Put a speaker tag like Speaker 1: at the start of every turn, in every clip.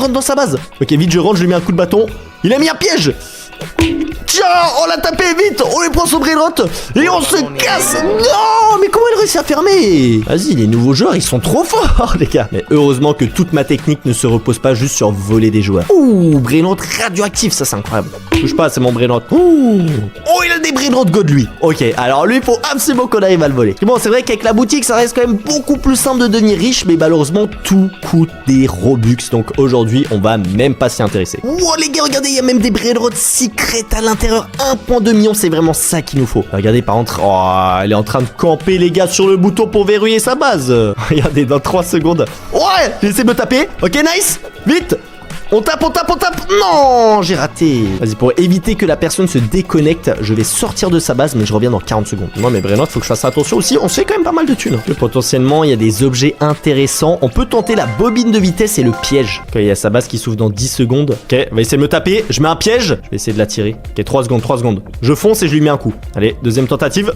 Speaker 1: rentre dans sa base. Ok, vite, je rentre, je lui mets un coup de bâton. Il a mis un piège. Tiens, on l'a tapé vite. On lui prend son brainrot et on se casse. Non, mais comment il réussit à fermer? Vas-y, les nouveaux joueurs, ils sont trop forts, les gars. Mais heureusement que toute ma technique ne se repose pas juste sur voler des joueurs. Ouh, brainrot radioactif, ça c'est incroyable. Touche pas, c'est mon brainrot. Ouh. Oh, il a des brainrots god, lui. Ok, alors lui, il faut absolument qu'on arrive à le voler. Bon, c'est vrai qu'avec la boutique, ça reste quand même beaucoup plus simple de devenir riche, mais malheureusement, tout coûte des Robux. Donc aujourd'hui, on va même pas s'y intéresser. Wow, les gars, regardez, il y a même des brainrots secrets à l'intérieur. 1.2 million, c'est vraiment ça qu'il nous faut. Regardez, par contre, oh, elle est en train de camper, les gars, sur le bouton pour verrouiller sa base. Regardez, dans 3 secondes. Ouais, j'ai essayé de me taper. Ok, nice. Vite. On tape, on tape, on tape. Non, j'ai raté. Vas-y, pour éviter que la personne se déconnecte, je vais sortir de sa base, mais je reviens dans 40 secondes. Non, mais Brainrot, faut que je fasse attention aussi. On se fait quand même pas mal de thunes. Potentiellement, il y a des objets intéressants. On peut tenter la bobine de vitesse et le piège. Ok, il y a sa base qui s'ouvre dans 10 secondes. Ok, on va essayer de me taper. Je mets un piège. Je vais essayer de la tirer. Ok, 3 secondes, 3 secondes. Je fonce et je lui mets un coup. Allez, deuxième tentative.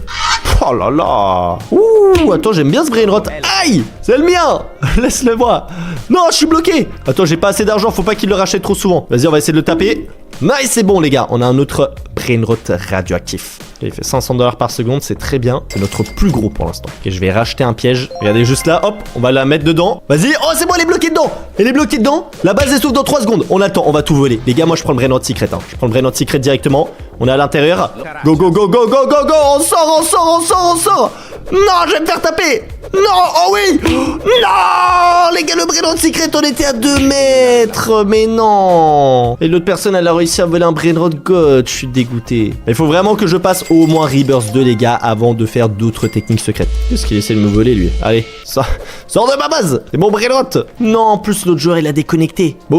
Speaker 1: Oh là là. Ouh, attends, j'aime bien ce Brainrot. Aïe, c'est le mien. Laisse-le moi. Non, je suis bloqué. Attends, j'ai pas assez d'argent. Faut pas qu'il le rachète trop souvent. Vas-y, on va essayer de le taper. Nice, c'est bon, les gars. On a un autre Brainrot radioactif. Okay, il fait 500 $ par seconde. C'est très bien. C'est notre plus gros pour l'instant. Ok, je vais racheter un piège. Regardez juste là. Hop, on va la mettre dedans. Vas-y. Oh, c'est bon, elle est bloquée dedans. Elle est bloquée dedans. La base, elle s'ouvre dans 3 secondes. On a le temps. On va tout voler. Les gars, moi, je prends le Brainrot secret. Hein. Je prends le Brainrot secret directement. On est à l'intérieur. Go, go, go, go, go, go, go. On sort, on sort, on sort, on sort. Non, je vais me faire taper. Non, oh oui. Non, les gars, le Brainrot secret, on était à 2 mètres. Mais non. Et l'autre personne, elle a réussi à voler un Brainrot god. Je suis dégoûté. Il faut vraiment que je passe au moins Rebirth 2, les gars, avant de faire d'autres techniques secrètes. Qu'est-ce qu'il essaie de me voler, lui? Allez, sors de ma base. C'est mon Brainrot. Non, en plus, l'autre joueur, il a déconnecté. Bon,